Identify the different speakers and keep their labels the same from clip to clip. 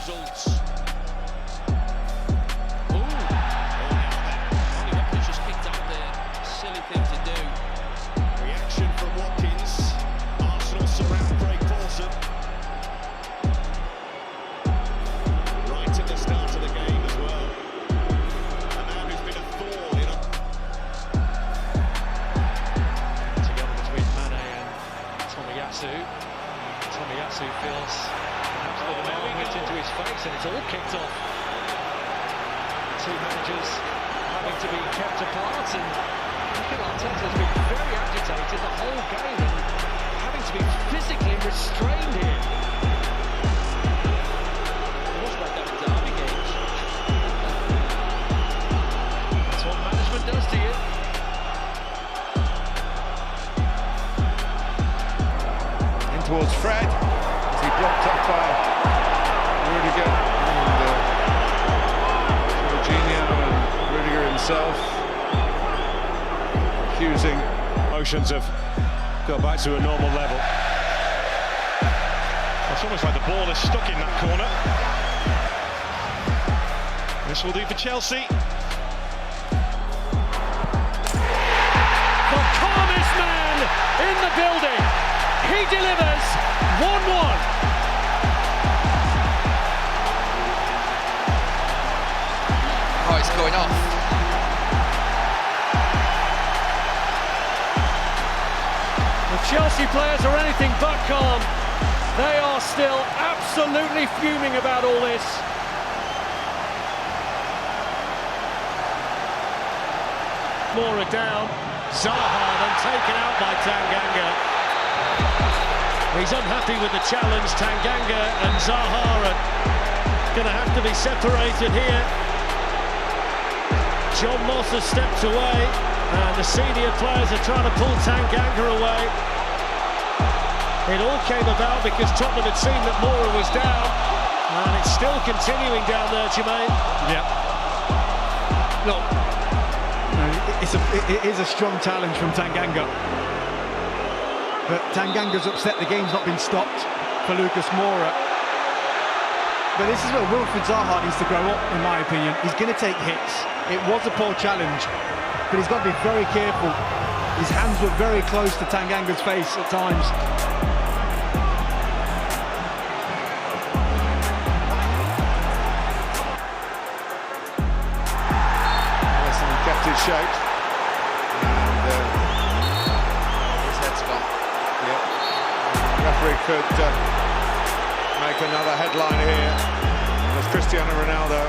Speaker 1: results. Watkins just picked out the silly thing to do.
Speaker 2: Reaction from Watkins. Arsenal surround Craig Paulson. Right at the start of the game as well. A man who's been a thorn in a...
Speaker 3: Together between Mane and Tomiyasu. Tomiyasu feels perhaps a little bit hit into his face, and it's all kicked off. The two managers having to be kept apart, and Mikel Arteta's been very agitated the whole game and having to be physically restrained here.
Speaker 1: What's like that derby games?
Speaker 3: That's what management does to you.
Speaker 4: In towards Fred, as he blocked up by Rudiger and Jorginho and Rudiger himself, accusing
Speaker 2: Motions have got back to a normal level.
Speaker 5: It's almost like the ball is stuck in that corner. This will do for Chelsea.
Speaker 3: The calmest man in the building. He delivers 1-1.
Speaker 6: Oh, it's going off.
Speaker 3: The Chelsea players are anything but calm. They are still absolutely fuming about all this. Mora down. Zaha then taken out by Tanganga. He's unhappy with the challenge. Tanganga and Zaha are going to have to be separated here. John Moss has stepped away, and the senior players are trying to pull Tanganga away. It all came about because Tottenham had seen that Mora was down, and it's still continuing down there, Jermaine.
Speaker 7: Yeah. Look, it is a strong challenge from Tanganga. But Tanganga's upset the game's not been stopped for Lucas Moura. But this is where Wilfried Zaha needs to grow up, in my opinion. He's going to take hits. It was a poor challenge, but he's got to be very careful. His hands were very close to Tanganga's face at times.
Speaker 4: He kept his shape. And
Speaker 6: His head's gone.
Speaker 4: yeah, the referee could make another headline here. There's Cristiano Ronaldo,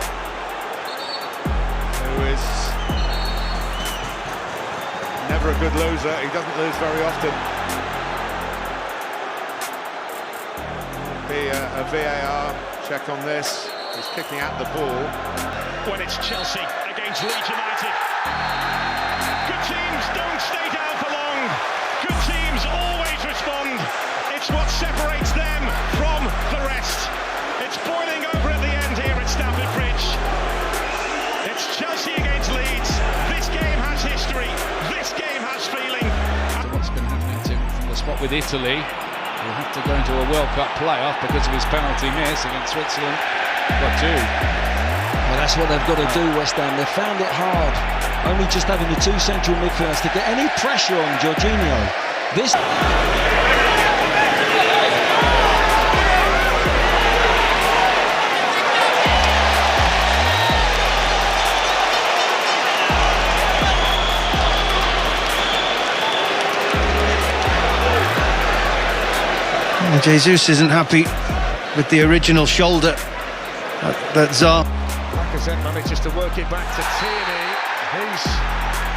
Speaker 4: who is never a good loser. He doesn't lose very often. Be a VAR check on this. He's kicking at the ball.
Speaker 5: When it's Chelsea against Leeds United. Good teams don't stay down for long. Good teams always respond. It's what separates them from the rest. It's boiling over at the end here at Stamford Bridge. It's Chelsea against Leeds. This game has history. This game has feeling.
Speaker 8: What's been happening to him from the spot with Italy? He'll have to go into a World Cup playoff because of his penalty miss against Switzerland. Got two.
Speaker 9: Well, that's what they've got to do, West Ham. They've found it hard, only just having the two central midfielders to get any pressure on Jorginho. This...
Speaker 7: Jesus isn't happy with the original shoulder that Zaha.
Speaker 3: Lacazette manages to work it back to Tierney. He's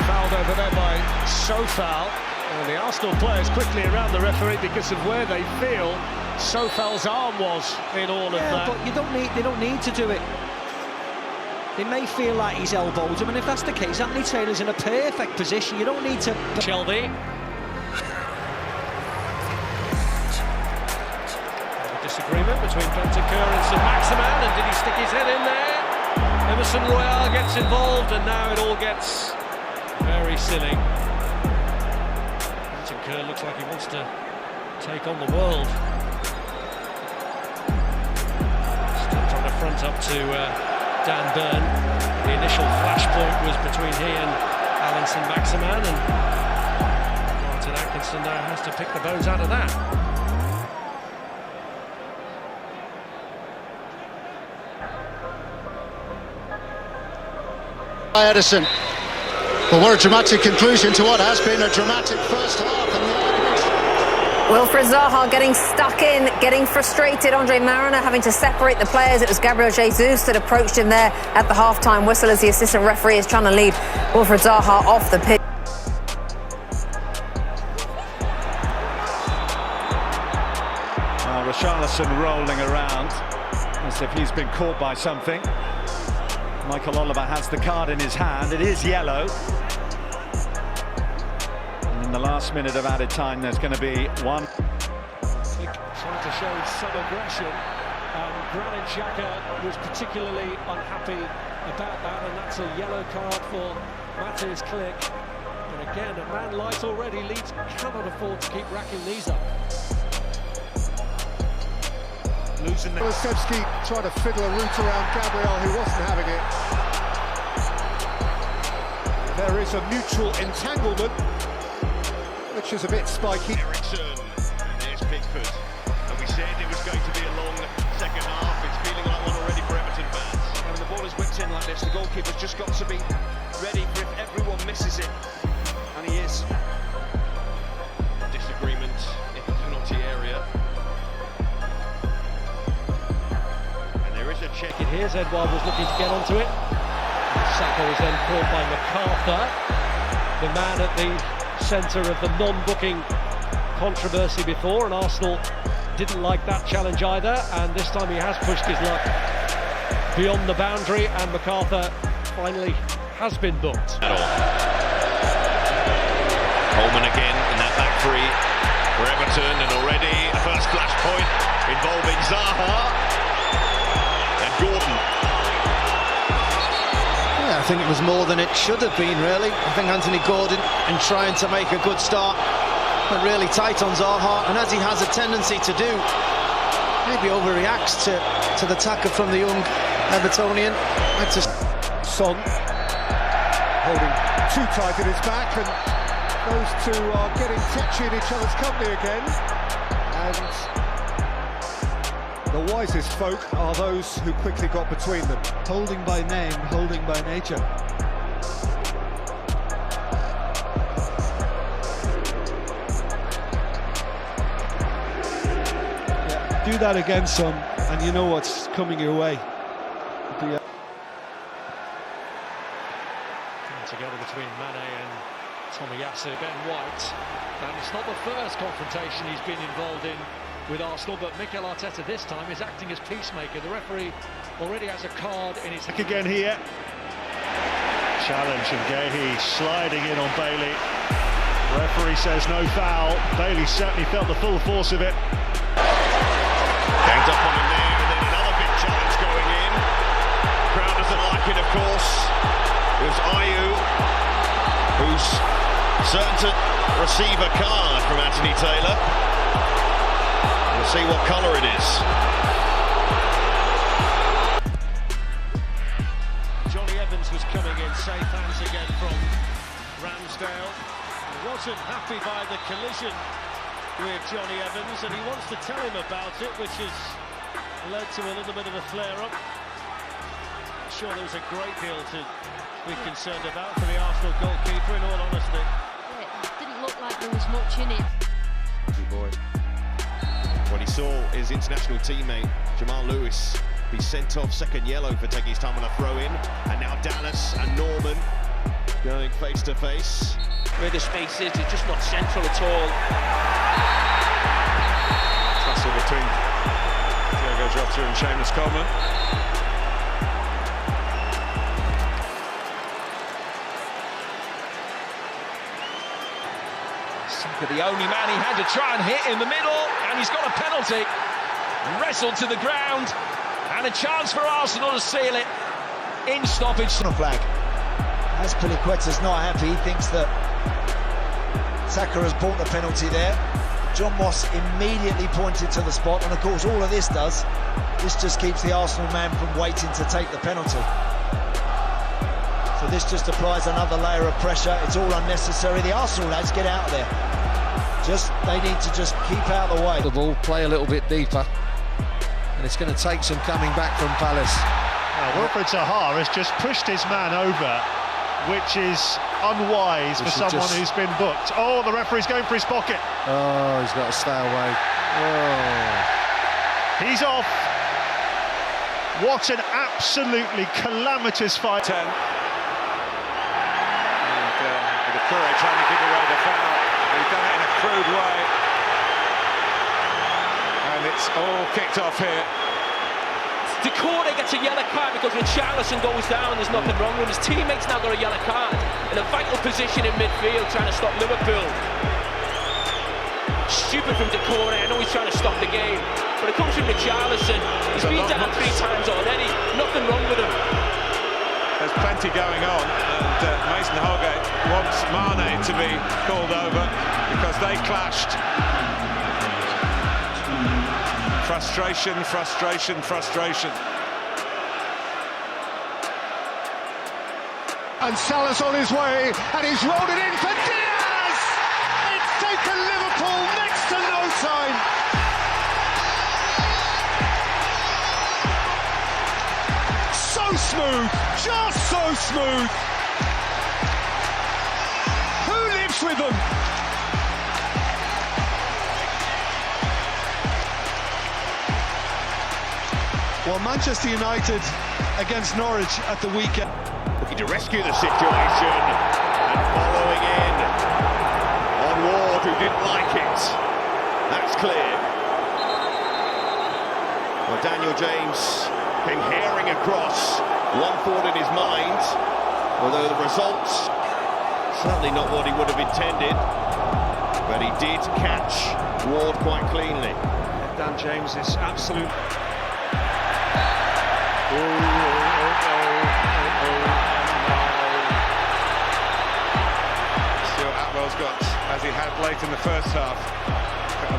Speaker 3: fouled over there by Sofal. And the Arsenal players quickly around the referee because of where they feel Sofal's arm was in all of that.
Speaker 10: But they don't need to do it. They may feel like he's elbowed him, and if that's the case, Anthony Taylor's in a perfect position. You don't need to...
Speaker 3: Shelby. Disagreement between Bentancur and St Maximin, and did he stick his head in there? Emerson Royale gets involved, and now it all gets very silly. Bentancur looks like he wants to take on the world. Still trying to went up to Dan Burn. The initial flashpoint was between he and Alinson Maximan, and Martin Atkinson now has to pick the bones out of that.
Speaker 11: Edison. But what a dramatic conclusion to what has been a dramatic first half.
Speaker 12: Wilfried Zaha getting stuck in, getting frustrated. Andre Mariner having to separate the players. It was Gabriel Jesus that approached him there at the half-time whistle as the assistant referee is trying to lead Wilfried Zaha off the pitch.
Speaker 7: Richarlison rolling around as if he's been caught by something. Michael Oliver has the card in his hand. It is yellow. And in the last minute of added time, there's going to be one.
Speaker 3: Trying to show some aggression. Granit Xhaka was particularly unhappy about that, and that's a yellow card for Matthias Klick. And again, a man light already. Leeds cannot afford to keep racking these up.
Speaker 4: Losing the...
Speaker 11: Kulusevski trying to fiddle a route around Gabriel, who wasn't having it. There is a mutual entanglement, which is a bit spiky.
Speaker 2: Ericsson, and there's Pickford. And we said it was going to be a long second half. It's feeling like one already for Everton fans.
Speaker 13: When the ball is whipped in like this, the goalkeeper's just got to be ready for if everyone misses it. And he is.
Speaker 2: Disagreement in the penalty area. Check
Speaker 3: it. Here's Edouard was looking to get onto it. Saka was then caught by MacArthur, the man at the centre of the non-booking controversy before, and Arsenal didn't like that challenge either, and this time he has pushed his luck beyond the boundary, and MacArthur finally has been booked.
Speaker 2: Coleman again in that back three for Everton, and already a first flashpoint involving Zaha. Gordon.
Speaker 7: Yeah, I think it was more than it should have been, really. I think Anthony Gordon, in trying to make a good start, went really tight on Zaha, and as he has a tendency to do, maybe overreacts to the tackle from the young Evertonian.
Speaker 11: Son holding too tight in his back, and those two are getting touchy in each other's company again. And the wisest folk are those who quickly got between them.
Speaker 7: Holding by name, holding by nature. Yeah, do that again, son, and you know what's coming your way.
Speaker 3: Together between Mane and Tomiyasu. Ben White, and it's not the first confrontation he's been involved in with Arsenal, but Mikel Arteta this time is acting as peacemaker. The referee already has a card in his hand.
Speaker 5: Again here. Challenge, and Gehi sliding in on Bailey. Referee says no foul. Bailey certainly felt the full force of it.
Speaker 2: Ganged up on him there, and then another big challenge going in. Crowd doesn't like it, of course. It was Ayew, who's certain to receive a card from Anthony Taylor. We'll see what colour it is.
Speaker 3: Johnny Evans was coming in, safe hands again from Ramsdale. He wasn't happy by the collision with Johnny Evans, and he wants to tell him about it, which has led to a little bit of a flare-up. I'm sure there was a great deal to be concerned about for the Arsenal goalkeeper, in all honesty.
Speaker 14: Yeah, it didn't look like there was much in it.
Speaker 2: Good boy. When he saw his international teammate Jamal Lewis be sent off, second yellow for taking his time on a throw-in, and now Dallas and Norman going face to face.
Speaker 1: Where the space is, it's just not central at all.
Speaker 4: Tussle between Diogo Jota and Seamus Coleman.
Speaker 15: Saka, the only man he had to try and hit in the middle, and he's got a penalty. Wrestled to the ground, and a chance for Arsenal to seal it in stoppage.
Speaker 16: Flag. Azpilicueta's not happy. He thinks that Saka has bought the penalty there.
Speaker 9: John Moss immediately pointed to the spot, and of course all of this just keeps the Arsenal man from waiting to take the penalty. So this just applies another layer of pressure. It's all unnecessary. The Arsenal lads, get out of there. They need to just keep out of the way.
Speaker 8: The ball, play a little bit deeper, and it's going to take some coming back from Palace.
Speaker 5: Now, Wilfried Zaha has just pushed his man over, which is unwise for someone who's been booked. Oh, the referee's going for his pocket.
Speaker 8: Oh, he's got to stay away. Oh.
Speaker 5: He's off. What an absolutely calamitous fight.
Speaker 4: 10. And with the Courage trying to give away the foul. He's done it in a crude way. And it's all kicked off here.
Speaker 1: Decore gets a yellow card because Richarlison goes down. There's nothing wrong with him. His teammates now got a yellow card in a vital position in midfield, trying to stop Liverpool. Stupid from Decore. I know he's trying to stop the game, but it comes from Richarlison. He's been down 3 times already. Nothing wrong with him.
Speaker 4: There's plenty going on, and Mason Holgate wants Mane to be called over because they clashed. Frustration, frustration, frustration.
Speaker 11: And Salah's on his way, and he's rolled it in for Diaz! It's taken Liverpool next to no time. So smooth, just so smooth. Who lives with them? Well, Manchester United against Norwich at the weekend.
Speaker 2: Looking to rescue the situation and following in on Ward, who didn't like it. That's clear. Well, Daniel James came herring across, one thought in his mind, although the results certainly not what he would have intended, but he did catch Ward quite cleanly.
Speaker 3: Dan James is absolute.
Speaker 4: Stuart Atwell's got, as he had late in the first half,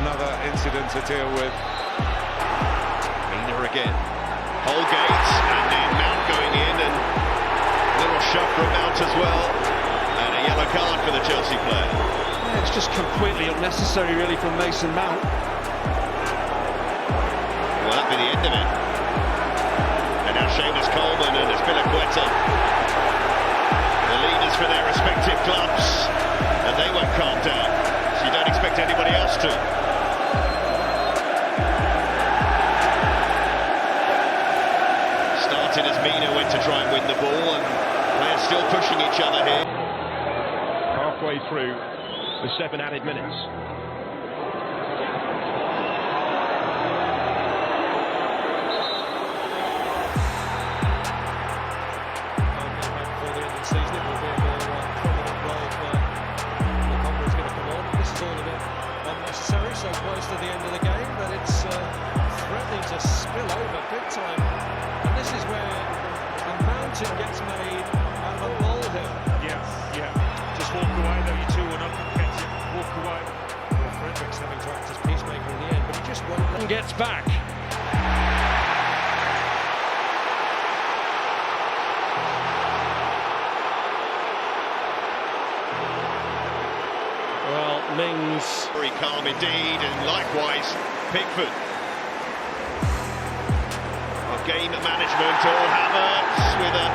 Speaker 4: another incident to deal with.
Speaker 2: Mina again. Holgate, and then Mount going in, and a little shove from Mount as well, and a yellow card for the Chelsea player.
Speaker 3: Yeah, it's just completely unnecessary, really, from Mason Mount.
Speaker 2: Well, that'd be the end of it. And now Seamus Coleman and Azpilicueta, the leaders for their respective clubs, and they won't calm down, so you don't expect anybody else to. Started as Mina went to try and win the ball, and players still pushing each other here.
Speaker 5: Halfway through the 7 added minutes.
Speaker 3: So close to the end of the game that it's threatening to spill over big time, and this is where the mountain gets made out of a molehill. Yeah, just walk away though. You're 2-1 up and catch it. Walk away. Well, Frederick's having to act as peacemaker in the end, but he just won't. And gets back. Well, Mings.
Speaker 2: Very calm indeed, and likewise Pickford. Well, game management, all Havertz with a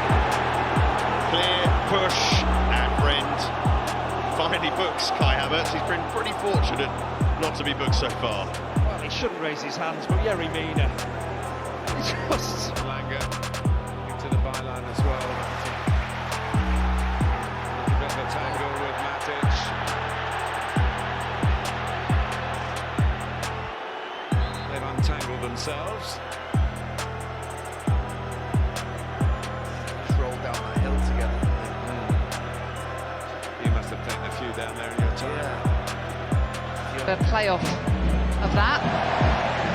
Speaker 2: clear push, and friend finally books Kai Havertz. He's been pretty fortunate not to be booked so far.
Speaker 3: Well, he shouldn't raise his hands, but Yerry Mina. Just
Speaker 4: Langer into the byline as well. A bit of a tangle with Matic. They've untangled themselves.
Speaker 6: Just rolled down that hill together.
Speaker 4: You must have taken a few down there in your time.
Speaker 16: The playoff of that.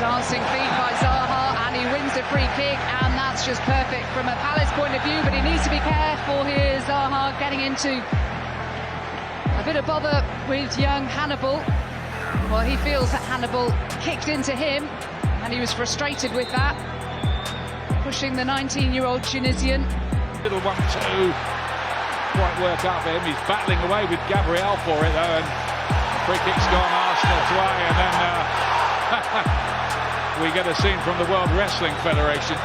Speaker 16: Dancing feet by Zaha, and he wins the free kick, and that's just perfect from a Palace point of view, but he needs to be careful here. Zaha getting into a bit of bother with young Hannibal. Well, he feels that Hannibal kicked into him, and he was frustrated with that, pushing the 19-year-old Tunisian.
Speaker 8: Little 1-2, quite work out for him. He's battling away with Gabriel for it though, and the free kick's gone Arsenal's way, and then we get a scene from the World Wrestling Federation.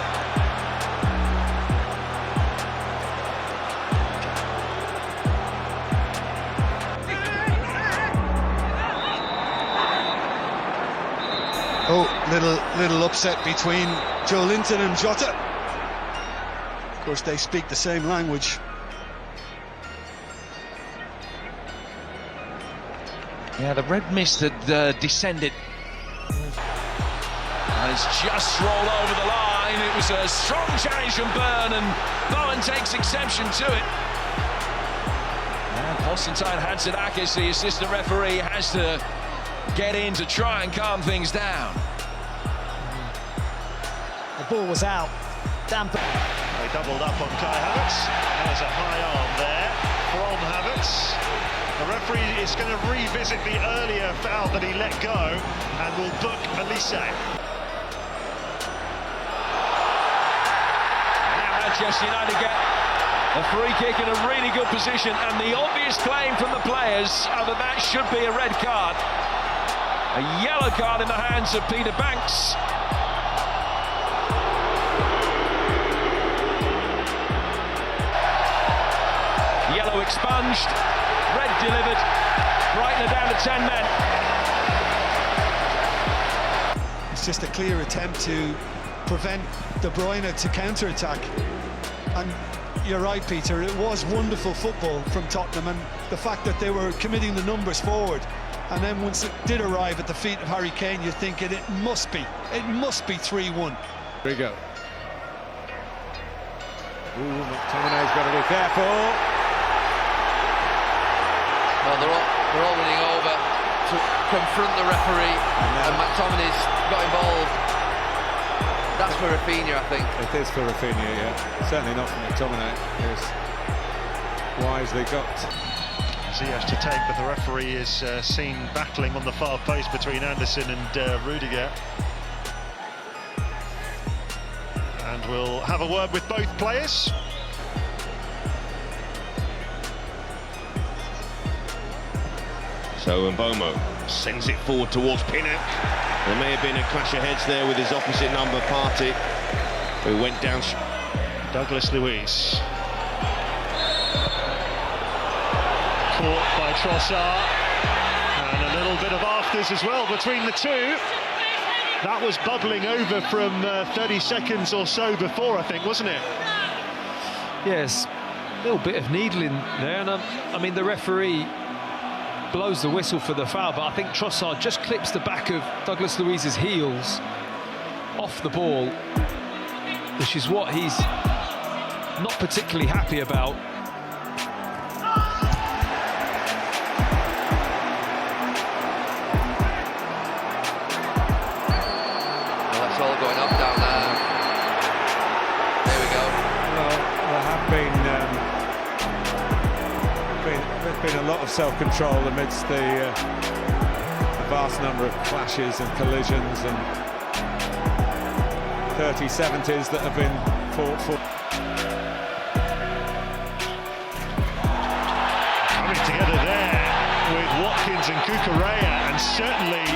Speaker 11: Oh, little upset between Joe Linton and Jota. Of course, they speak the same language.
Speaker 15: Yeah, the red mist had descended. And it's just rolled over the line. It was a strong challenge from Byrne, and Bowen takes exception to it. And Constantine Hatzidakis, the assistant referee, has to get in to try and calm things down.
Speaker 10: The ball was out. Damp.
Speaker 5: They doubled up on Kai Havertz. There's a high arm there from Havertz. The referee is going to revisit the earlier foul that he let go and will book Elise.
Speaker 15: Now Manchester United get a free kick in a really good position, and the obvious claim from the players are that that should be a red card. A yellow card in the hands of Peter Banks. Yellow expunged, red delivered, Brighton are down to 10 men.
Speaker 11: It's just a clear attempt to prevent De Bruyne to counter-attack. And you're right, Peter, it was wonderful football from Tottenham, and the fact that they were committing the numbers forward. And then once it did arrive at the feet of Harry Kane, you're thinking it must be 3-1.
Speaker 4: Here we go. McTominay's got to be careful.
Speaker 6: Well, they're all running over to confront the referee, and McTominay's got involved. That's for Rafinha, I think.
Speaker 4: It is for Rafinha, yeah. Certainly not for McTominay. It's wisely got.
Speaker 5: Ziyech to take, but the referee is seen battling on the far post between Anderson and Rudiger. And we'll have a word with both players.
Speaker 2: So Mbomo sends it forward towards Pinnock. There may have been a clash of heads there with his opposite number, Partey, who went down.
Speaker 5: Douglas Luiz. Caught by Trossard. And a little bit of afters as well between the two. That was bubbling over from 30 seconds or so before, I think, wasn't it?
Speaker 3: Yes, a little bit of needling there. And I mean, the referee blows the whistle for the foul, but I think Trossard just clips the back of Douglas Luiz's heels off the ball, which is what he's not particularly happy about.
Speaker 6: Well, that's all going up down there. There we go.
Speaker 4: Well, there have there's been a lot of self-control amidst the vast number of clashes and collisions and 30-70s that have been fought for.
Speaker 5: Coming together there with Watkins and Cucurella, and certainly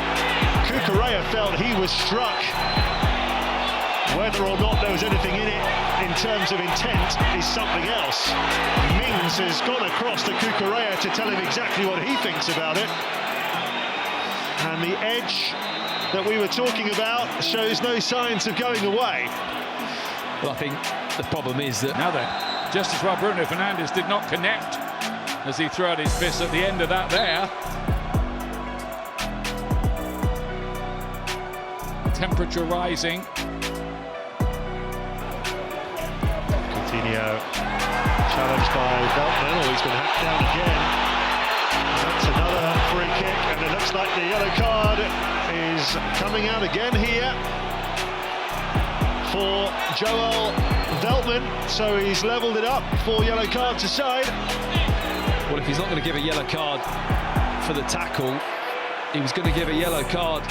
Speaker 5: Cucurella felt he was struck. Whether or not there was anything in it in terms of intent is something else. Mings has gone across to Cucurella to tell him exactly what he thinks about it. And the edge that we were talking about shows no signs of going away.
Speaker 3: Well, I think the problem is that
Speaker 8: now then, just as well Bruno Fernandes did not connect as he threw out his fist at the end of that there. Temperature rising.
Speaker 5: Coutinho challenged by Veltman. Oh, he's been hacked down again. That's another free kick, and it looks like the yellow card is coming out again here for Joel Veltman. So he's levelled it up, 4 yellow cards aside.
Speaker 3: Well, if he's not going to give a yellow card for the tackle, he was going to give a yellow card.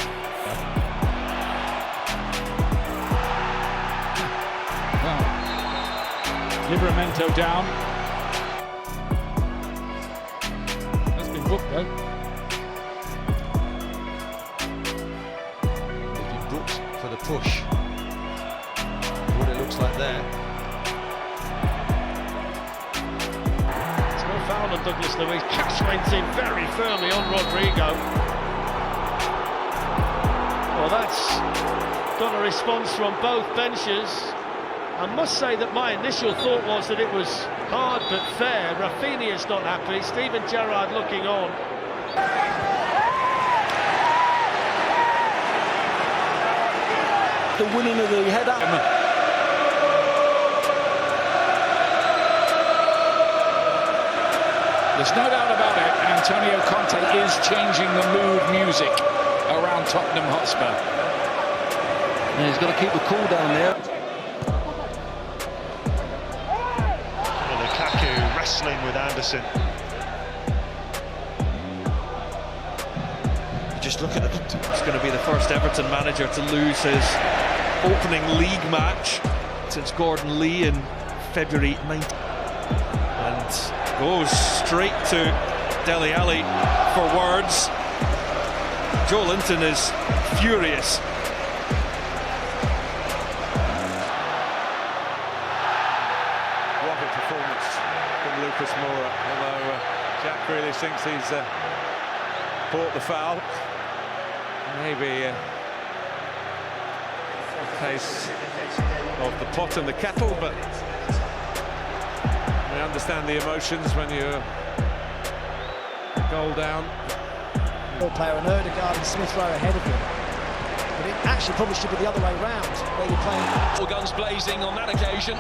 Speaker 8: Well, Livramento down. That's been booked though.
Speaker 3: They've been booked for the push. What it looks like there.
Speaker 17: Foul on Douglas Luiz. Cash went in very firmly on Rodrigo. Well, that's got a response from both benches. I must say that my initial thought was that it was hard but fair. Rafinha's not happy. Steven Gerrard looking on.
Speaker 9: The winning of the header.
Speaker 8: There's no doubt about it, Antonio Conte is changing the mood music around Tottenham Hotspur.
Speaker 9: And he's got to keep the cool down there.
Speaker 5: Well, Lukaku wrestling with Anderson.
Speaker 13: Just look at it. It's going to be the first Everton manager to lose his opening league match since Gordon Lee in February 19. And goes straight to Dele Alli for words. Joe Linton is furious.
Speaker 4: What a performance from Lucas Moura, although Jack Grealish thinks he's bought the foul. Maybe a case of the pot and the kettle, but I understand the emotions when you're goal down.
Speaker 10: Player and Ødegaard and Smith Rowe ahead of him. But it actually probably should be the other way round, where you're playing.
Speaker 1: All guns blazing on that occasion.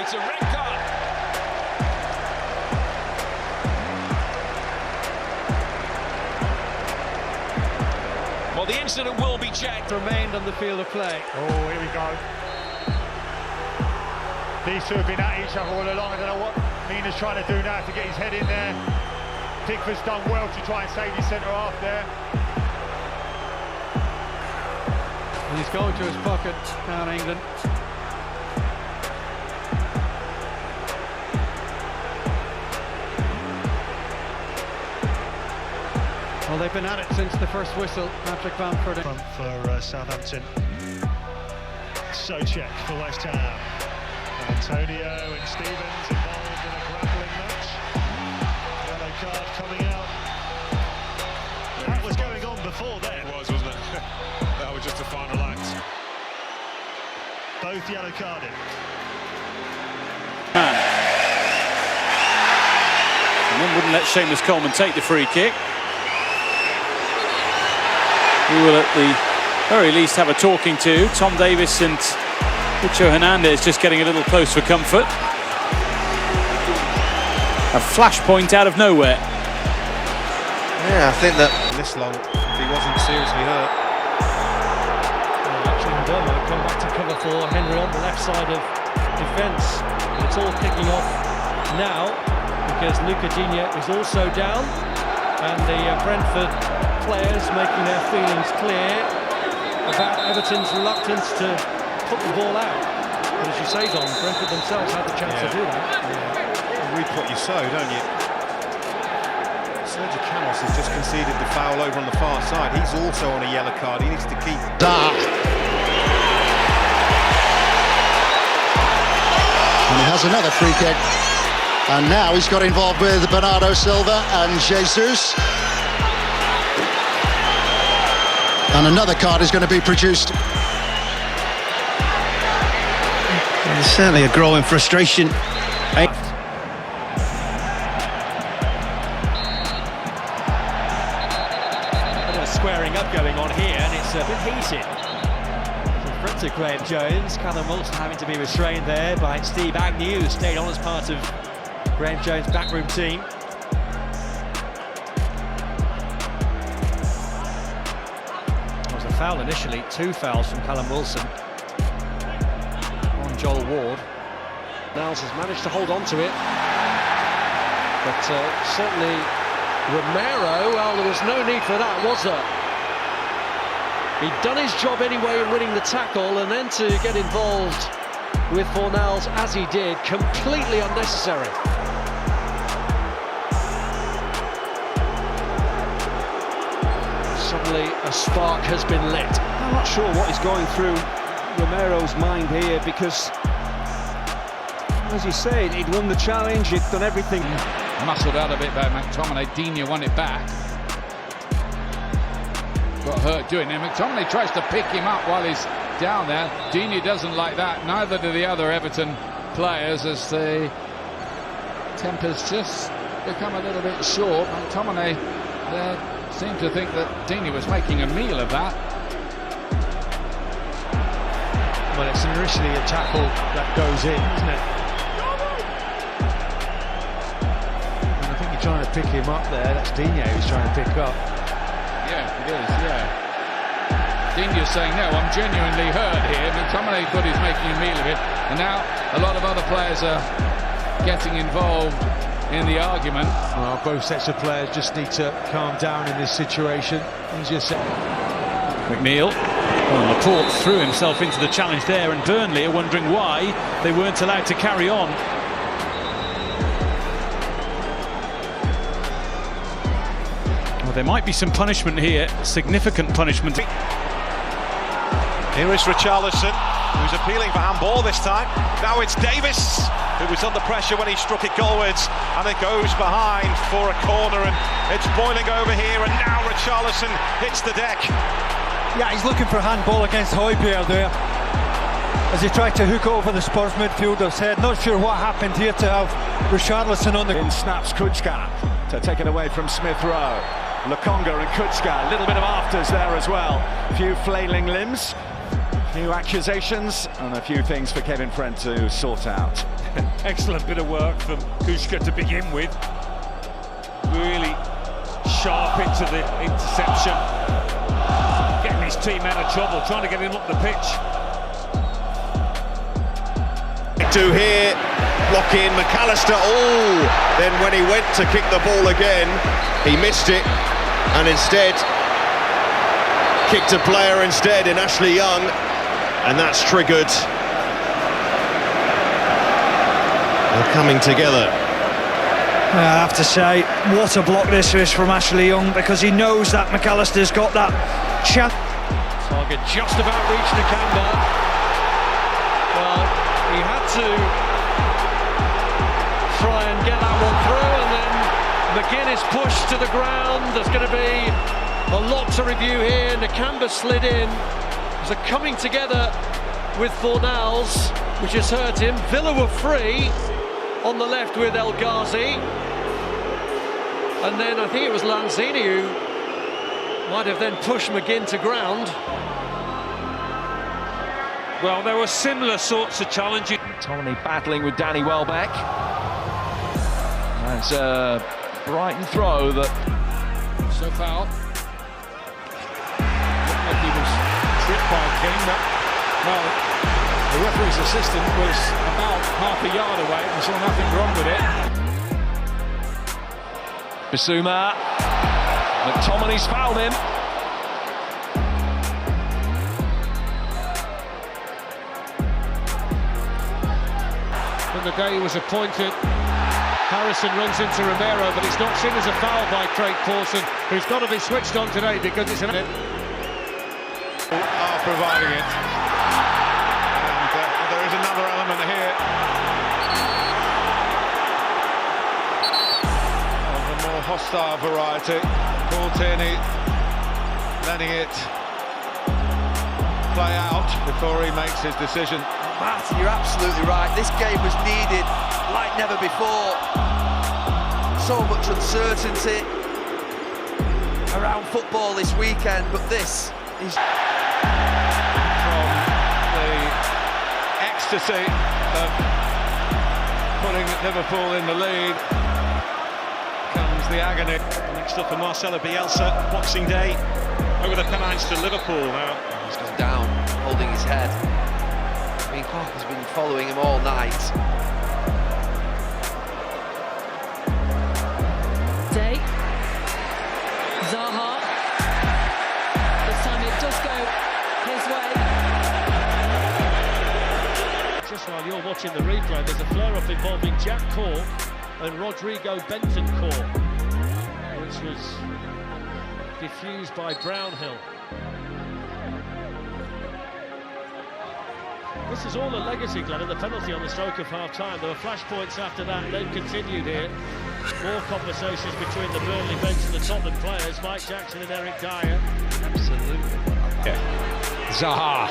Speaker 1: It's a red card. Well, the incident will be checked.
Speaker 17: Remained on the field of play.
Speaker 5: Oh, here we go. These two have been at each other all along. I don't know what Mina's trying to do now to get his head in there. Pickford's done well to try and save his centre half there.
Speaker 17: And he's going to his pocket down England. Well, they've been at it since the first whistle. Patrick Bamford
Speaker 5: for Southampton. Souček for West Ham. Antonio and Stevens involved in a grappling match. Yellow card coming out. That was going on before then.
Speaker 4: It was, wasn't it? That was just a final act.
Speaker 5: Both yellow carded.
Speaker 18: And then wouldn't let Seamus Coleman take the free kick. We will at the very least have a talking to. Tom Davis and Ucho Hernandez just getting a little close for comfort. A flashpoint out of nowhere.
Speaker 19: Yeah, I think that this long, if he wasn't seriously hurt.
Speaker 17: Actually, Romero come back to cover for Henry on the left side of defence. It's all kicking off now because Luca Digne is also down, and the Brentford players making their feelings clear about Everton's reluctance to put the ball out. But as you say, Don, Brentford themselves had the chance to do that.
Speaker 19: You reap what you sow, don't you? Sergio Ramos has just conceded the foul over on the far side. He's also on a yellow card. He needs to keep.
Speaker 20: And he has another free kick. And now he's got involved with Bernardo Silva and Jesus. And another card is going to be produced.
Speaker 21: There's certainly a growing frustration.
Speaker 10: A bit of squaring up going on here, and it's a bit heated. In front of Graham Jones, Callum Wilson having to be restrained there by Steve Agnew, who stayed on as part of Graham Jones' backroom team. Foul initially, 2 fouls from Callum Wilson on Joel Ward.
Speaker 3: Niles has managed to hold on to it, but certainly
Speaker 17: Romero, well, there was no need for that, was there? He'd done his job anyway in winning the tackle, and then to get involved with Fornals as he did, completely unnecessary. Suddenly a spark has been lit.
Speaker 12: I'm not sure what is going through Romero's mind here, because, as you say, he'd won the challenge, he'd done everything.
Speaker 8: Muscled out a bit by McTominay. Digne won it back. Got hurt doing it. McTominay tries to pick him up while he's down there. Digne doesn't like that. Neither do the other Everton players, as the tempers just become a little bit short. McTominay seemed to think that Digne was making a meal of that.
Speaker 10: Well, it's initially a tackle that goes in, isn't it? And I think you're trying to pick him up there. That's Digne who's trying to pick up.
Speaker 8: Yeah, it is, yeah. Digne's saying, no, I'm genuinely hurt here. McTominay thought he's making a meal of it. And now a lot of other players are getting involved in the argument.
Speaker 10: Well, both sets of players just need to calm down in this situation. He's just
Speaker 18: McNeil. Well, Laporte threw himself into the challenge there, and Burnley are wondering why they weren't allowed to carry on. Well, there might be some punishment here, significant punishment.
Speaker 5: Here is Richarlison, who's appealing for handball this time. Now it's Davis, who was under pressure when he struck it goalwards, and it goes behind for a corner, and it's boiling over here, and now Richarlison hits the deck.
Speaker 7: Yeah, he's looking for handball against Højbjerg there, as he tried to hook over the Spurs midfielder's head. Not sure what happened here to have Richarlison on the...
Speaker 5: In snaps Kučka to take it away from Smith Rowe. Lokonga and Kučka, a little bit of afters there as well. A few flailing limbs, a few accusations, and a few things for Kevin Friend to sort out.
Speaker 22: Excellent bit of work from Kučka to begin with. Really sharp into the interception. Getting his team out of trouble, trying to get him up the pitch.
Speaker 2: To here, block in McAllister. Oh, then when he went to kick the ball again, he missed it, and instead kicked a player instead in Ashley Young, and that's triggered. They're coming together.
Speaker 21: I have to say, what a block this is from Ashley Young, because he knows that McAllister's got that chance.
Speaker 17: Target just about reached Nakamba. Well, he had to try and get that one through, and then McGinn is pushed to the ground. There's going to be a lot to review here. Nakamba slid in. There's a coming together with Fornals, which has hurt him. Villa were free on the left with El Ghazi, and then I think it was Lanzini who might have then pushed McGinn to ground.
Speaker 22: Well, there were similar sorts of challenges.
Speaker 15: Tommy battling with Danny Welbeck. That's a Brighton throw that...
Speaker 8: So foul. Looked like he was tripped by King, but, well, the referee's assistant was about half a yard away and saw nothing wrong with it.
Speaker 15: Bissouma. McTominay's fouled him.
Speaker 22: When the day was appointed, Harrison runs into Romero, but it's not seen as a foul by Craig Pawson, who's got to be switched on today because it's an...
Speaker 4: Are providing it. And there is another element here of a more hostile variety. Paul Tierney letting it play out before he makes his decision.
Speaker 6: Matt, you're absolutely right. This game was needed like never before. So much uncertainty around football this weekend, but this is...
Speaker 4: From the ecstasy of putting Liverpool in the lead comes the agony.
Speaker 5: Next up for Marcelo Bielsa, Boxing Day, over the Pennines to Liverpool now.
Speaker 6: He's gone down, holding his head. I mean, Clark has been following him all night.
Speaker 14: Day
Speaker 17: just while you're watching the replay, there's a flare-up involving Jack Cork and Rodrigo Bentoncourt, which was diffused by Brownhill. This is all a legacy, Glenn, of the penalty on the stroke of half-time. There were flashpoints after that, they've continued here. More conversations between the Burnley bench and the Tottenham players, Mike Jackson and Eric Dyer.
Speaker 12: Absolutely. Yeah. Zaha.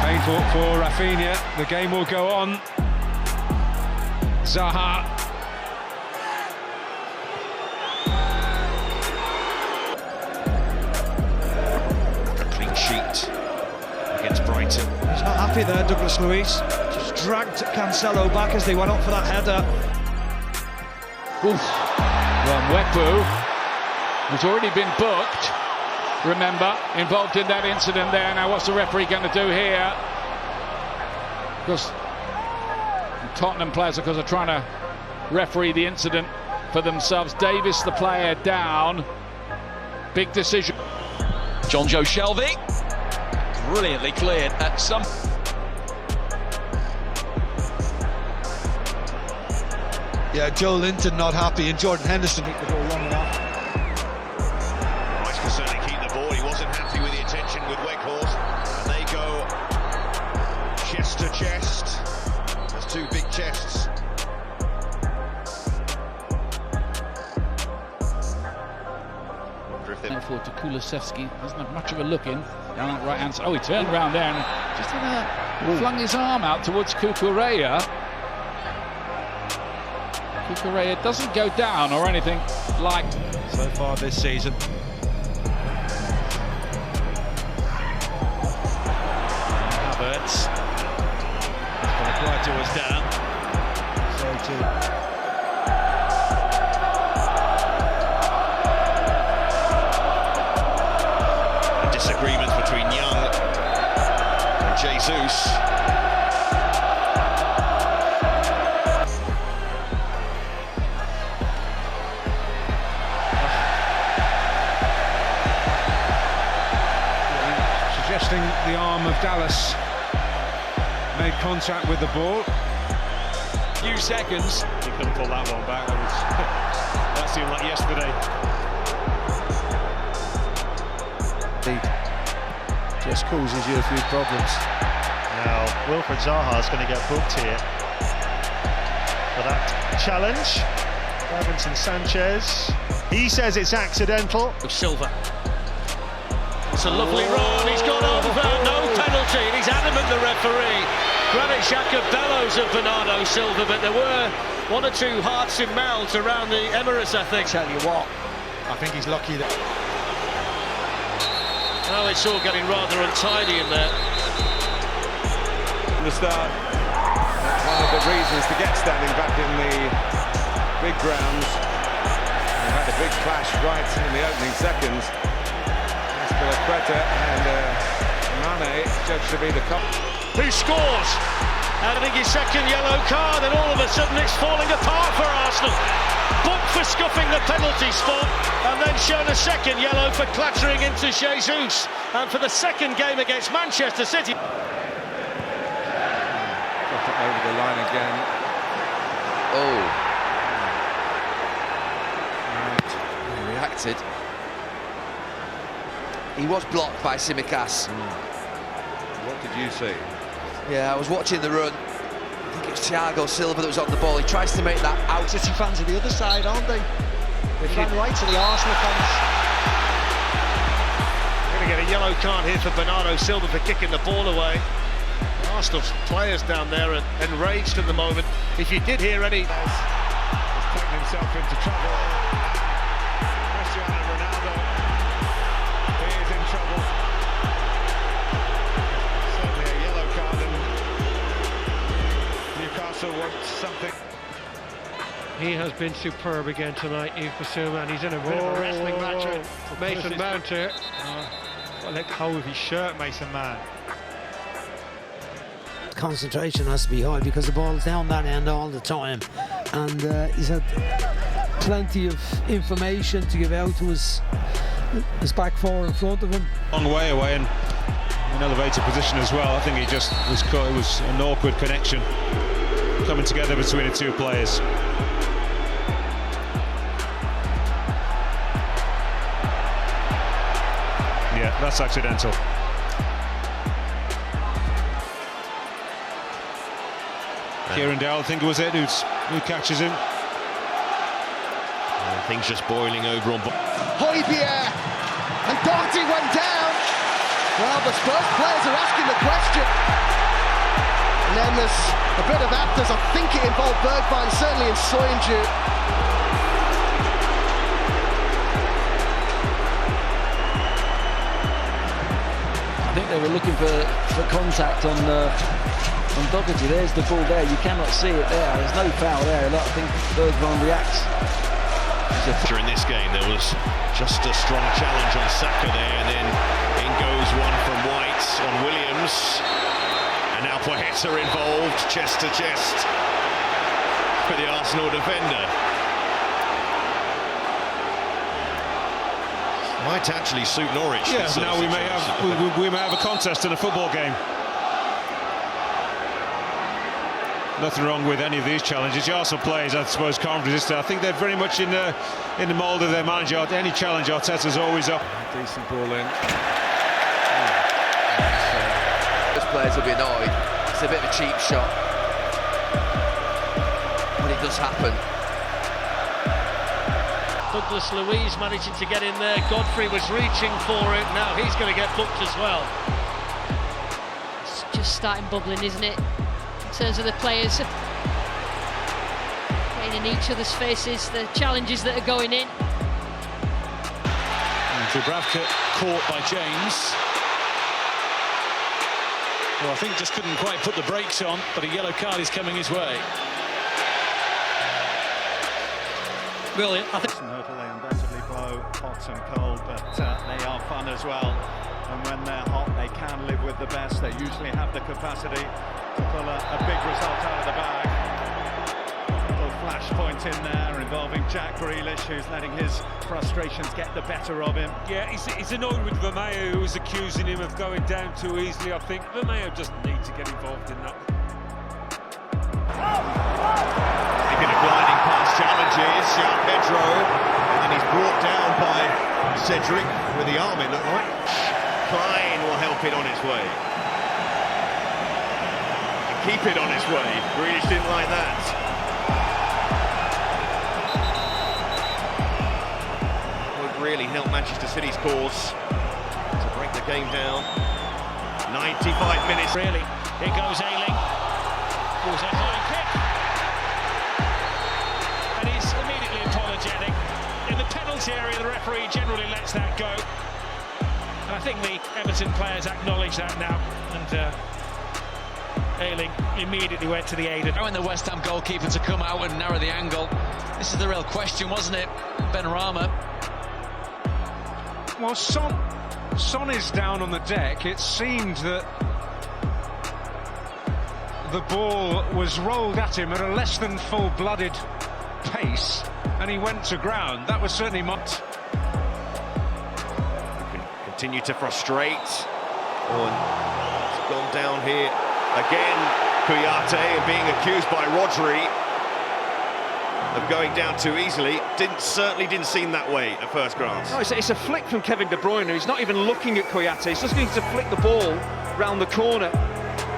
Speaker 12: Painful for Rafinha. The game will go on. Zaha.
Speaker 5: A clean sheet against Brighton.
Speaker 21: He's not happy there, Douglas Luiz. Just dragged Cancelo back as they went up for that header.
Speaker 8: Romero, who's already been booked, remember, involved in that incident there. Now what's the referee going to do here? Because Tottenham players, of course, are trying to referee the incident for themselves. Davis, the player, down. Big decision.
Speaker 15: John Joe Shelby, brilliantly cleared at some...
Speaker 11: Yeah, Joe Linton not happy, and Jordan Henderson hit the ball long enough.
Speaker 2: Rice can certainly keep the ball. He wasn't happy with the attention with Weghorst, and they go chest to chest. There's two big chests.
Speaker 8: Forward to Kulusevski, doesn't have much of a look in down that right hand side. Oh, he turned around there and just flung his arm out towards Cucurella. Cucurella doesn't go down or anything like
Speaker 12: so far this season.
Speaker 3: Havertz. Quite was down.
Speaker 11: So too.
Speaker 2: Disagreements between Young and Jesus.
Speaker 12: Suggesting the arm of Dallas made contact with the ball.
Speaker 15: Few seconds.
Speaker 22: He couldn't pull that one back. That seemed like yesterday.
Speaker 11: Just causes you a few problems.
Speaker 10: Now, Wilfried Zaha is going to get booked here for that challenge. Davinson Sanchez, he says it's accidental.
Speaker 17: Silva. It's a lovely run, he's gone over, no penalty, and he's adamant, the referee. Granit Xhaka bellows at Bernardo Silva, but there were one or two hearts in mouths around the Emirates, I think.
Speaker 11: Tell you what, I think he's lucky that...
Speaker 17: Now it's all getting rather untidy in there.
Speaker 4: From the start, one of the reasons to get standing back in the big grounds. We had a big clash right in the opening seconds. Quetta and Mane judged to be the cup.
Speaker 17: Who scores? And I think his second yellow card, and all of a sudden it's falling apart for Arsenal. Booked for scuffing the penalty spot, and then shown a second yellow for clattering into Jesus. And for the second game against Manchester City.
Speaker 4: Got it over the line again.
Speaker 6: Oh. Right. He reacted. He was blocked by Tsimikas.
Speaker 4: What did you see?
Speaker 6: Yeah, I was watching the run. I think it was Thiago Silva that was on the ball. He tries to make that out.
Speaker 21: City fans are the other side, aren't they? They ran right to the Arsenal fans.
Speaker 10: We're going to get a yellow card here for Bernardo Silva for kicking the ball away. Arsenal's players down there are enraged at the moment. If you did hear any...
Speaker 22: He's taken himself into trouble. Cristiano Ronaldo, he is in trouble. Certainly a yellow card, and Newcastle wants something.
Speaker 17: He has been superb again tonight, Yves Bissouma, and he's in a bit of a wrestling match with Mason Mount here.
Speaker 22: Well, let go of his shirt, Mason Mount.
Speaker 16: Concentration has to be high because the ball's down that end all the time, and he's had plenty of information to give out to his back four in front of him.
Speaker 12: Long way away, and
Speaker 19: an elevated position as well. I think he just was caught. It was an awkward connection coming together between the two players. Yeah, that's accidental. Kieran Dowell, I think it was it, who catches him.
Speaker 2: Things just boiling over on.
Speaker 9: Højbjerg, and Doherty went down. Well, the Spurs players are asking the question. And then there's a bit of afters. I think it involved Bergwijn, certainly in Soyuncu.
Speaker 13: I think they were looking for contact on Doherty. There's the ball there. You cannot see it there. There's no foul there. I think Bergwijn reacts.
Speaker 2: In this game, there was just a strong challenge on Saka there, and then in goes one from White on Williams, and now Poeta involved, chest to chest for the Arsenal defender. Might actually suit Norwich.
Speaker 19: Yeah, now we may have a contest in a football game. Nothing wrong with any of these challenges. The Arsenal players, I suppose, can't resist it. I think they're very much in the mould of their manager. Any challenge, Arteta's always up.
Speaker 4: Decent ball in.
Speaker 6: Those players will be annoyed. It's a bit of a cheap shot, but it does happen.
Speaker 17: Douglas Luiz managing to get in there. Godfrey was reaching for it. Now he's going to get booked as well.
Speaker 14: It's just starting bubbling, isn't it? In terms of the players getting in each other's faces, the challenges that are going in.
Speaker 18: Dubravka caught by James. Well, I think just couldn't quite put the brakes on, but a yellow card is coming his way.
Speaker 7: Brilliant. I think hurdle, they undoubtedly blow hot and cold, but they are fun as well. And when they're hot, they can live with the best. They usually have the capacity to pull a big result out of the bag. A little flashpoint in there involving Jack Grealish, who's letting his frustrations get the better of him.
Speaker 22: Yeah, he's annoyed with Romero, who was accusing him of going down too easily. I think Romero doesn't need to get involved in that.
Speaker 2: Taking a gliding past challenges, Pedro, and then he's brought down by Cedric with the arm, it looked like. Klein will help it on its way. And keep it on its way. Grealish didn't like that. Would really help Manchester City's cause to break the game down. 95 minutes.
Speaker 17: Really, here goes Ayling. Pulls a high kick. And he's immediately apologetic. In the penalty area, the referee generally lets that go. And I think the Everton players acknowledge that now, and Ayling immediately went to the aid.
Speaker 23: Allowing the West Ham goalkeeper to come out and narrow the angle. This is the real question, wasn't it, Benrahma?
Speaker 12: Well, Son is down on the deck. It seemed that the ball was rolled at him at a less than full-blooded pace, and he went to ground. That was certainly not.
Speaker 2: Continue to frustrate. Oh, and it's gone down here again. Kouyaté, and being accused by Rodri of going down too easily. Certainly didn't seem that way at first glance.
Speaker 12: No, it's a flick from Kevin De Bruyne. He's not even looking at Kouyaté. He's just going to flick the ball round the corner.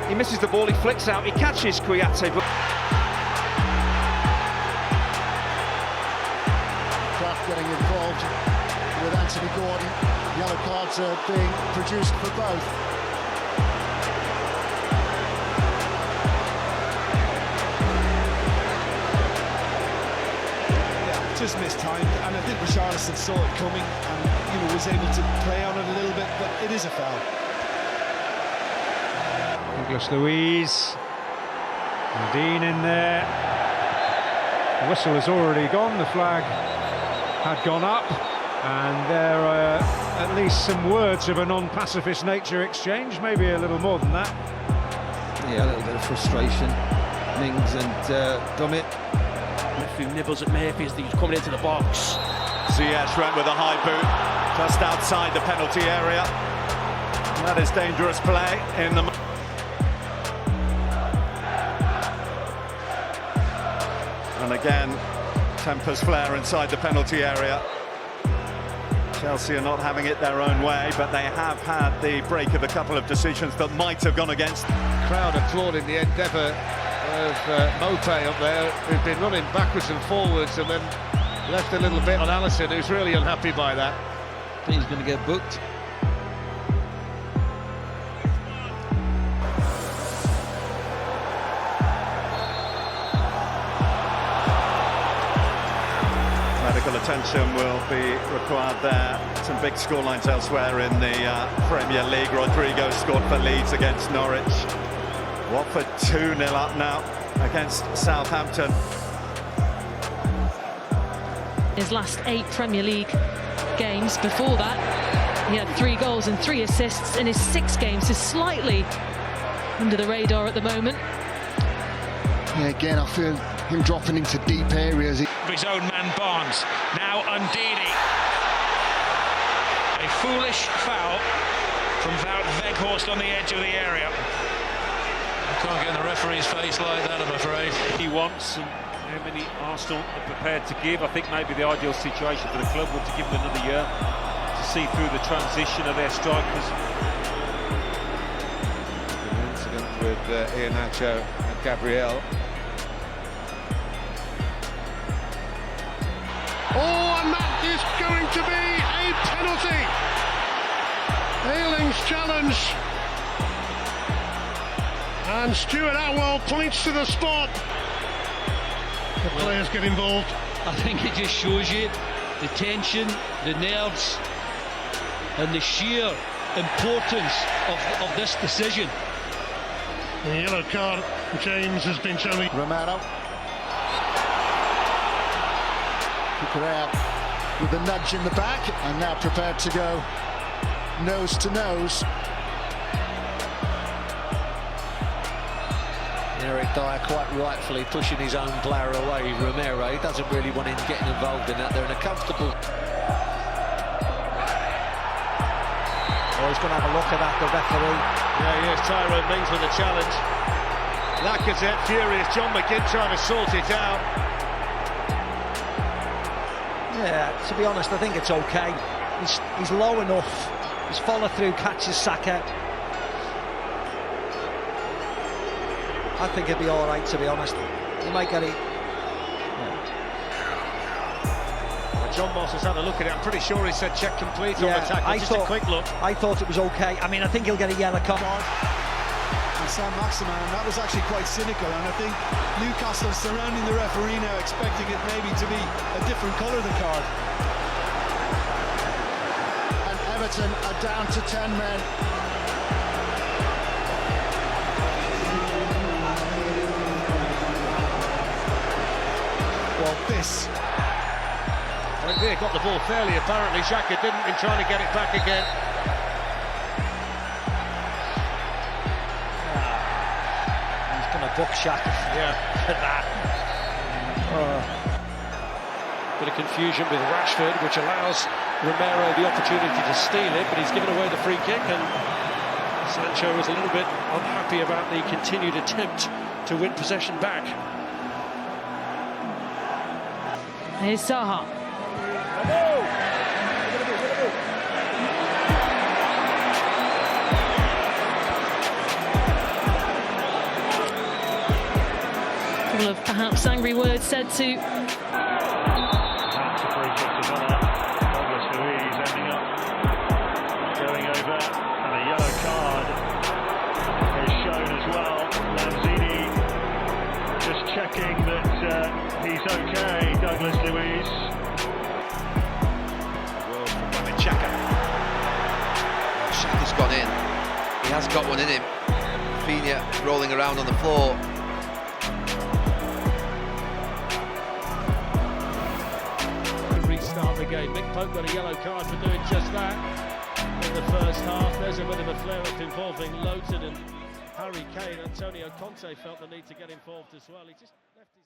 Speaker 12: He misses the ball, he flicks out, he catches Kouyaté.
Speaker 20: Kraft getting involved with Anthony Gordon. Yellow cards are being produced for both.
Speaker 7: Yeah, just mistimed, and I think Richarlison saw it coming and was able to play on it a little bit, but it is a foul.
Speaker 12: Douglas Luiz, Dean in there. The whistle has already gone, the flag had gone up, and there are at least some words of a non-pacifist nature exchange, maybe a little more than that.
Speaker 13: Yeah, a little bit of frustration. Mings and Dummett.
Speaker 1: Referee nibbles at Murphy as he's coming into the box.
Speaker 7: Ziyech ran with a high boot, just outside the penalty area.
Speaker 4: That is dangerous play in the... And again, tempers flare inside the penalty area. Chelsea are not having it their own way, but they have had the break of a couple of decisions that might have gone against.
Speaker 3: Crowd applauding the endeavour of Mopé up there, who'd been running backwards and forwards and then left a little bit on Alisson, who's really unhappy by that.
Speaker 13: I think he's going to get booked.
Speaker 4: Medical attention will be required there. Some big scorelines elsewhere in the Premier League. Rodrigo scored for Leeds against Norwich. Watford 2-0 up now against Southampton.
Speaker 14: His last 8 Premier League games. Before that, he had 3 goals and 3 assists in his 6 games. He's slightly under the radar at the moment.
Speaker 9: Yeah, again, I feel him dropping into deep areas.
Speaker 15: His own man Barnes, now Undini. A foolish foul from Wout Weghorst on the edge of the area.
Speaker 23: You can't get in the referee's face like that, I'm afraid.
Speaker 22: He wants, and how many Arsenal are prepared to give. I think maybe the ideal situation for the club would to give them another year to see through the transition of their strikers.
Speaker 4: An incident with Iheanacho and Gabriel.
Speaker 5: Oh, and that is going to be a penalty. Ayling's challenge. And Stuart Atwell points to the spot. The players get involved.
Speaker 8: I think it just shows you the tension, the nerves, and the sheer importance of this decision.
Speaker 5: The yellow card, James, has been shown.
Speaker 20: Romero. Out with a nudge in the back and now prepared to go nose to nose.
Speaker 13: Eric Dyer quite rightfully pushing his own player away. Romero, he doesn't really want him getting involved in that. They're in a comfortable...
Speaker 21: Oh, he's going to have a look at that, the referee.
Speaker 3: Yeah, here's Tyrone Mings with a challenge. Lacazette furious, John McGinn trying to sort it out.
Speaker 21: Yeah, to be honest, I think it's okay. He's low enough. His follow-through catches Saka. I think he'll be all right, to be honest. He might get it.
Speaker 3: Well, John Moss has had a look at it. I'm pretty sure he said check complete on the tackle. Just a quick look.
Speaker 21: I thought it was okay. I mean, I think he'll get a yellow card.
Speaker 24: And Sam Maximan, that was actually quite cynical, and I think Newcastle are surrounding the referee now, expecting it maybe to be a different colour, the card.
Speaker 20: And Everton are down to 10 men.
Speaker 3: Well, this... Well, they got the ball fairly, apparently. Xhaka didn't, in trying to get it back again.
Speaker 21: Book Xhaka.
Speaker 3: Yeah, at that.
Speaker 17: Bit of confusion with Rashford, which allows Romero the opportunity to steal it, but he's given away the free kick, and Sancho was a little bit unhappy about the continued attempt to win possession back.
Speaker 14: Here's Zaha. Of perhaps angry words said to
Speaker 22: That's a free kick to Zaha. Douglas Luiz ending up going over, and a yellow card is shown as well. Lanzini just checking that he's okay. Douglas Luiz.
Speaker 6: Well, from Xhaka. Xhaka's gone in. He has got one in him. Rafinha rolling around on the floor.
Speaker 17: Restart the game. Mick Pope got a yellow card for doing just that in the first half. There's a bit of a flare-up involving Lowton and Harry Kane. Antonio Conte felt the need to get involved as well. He just left his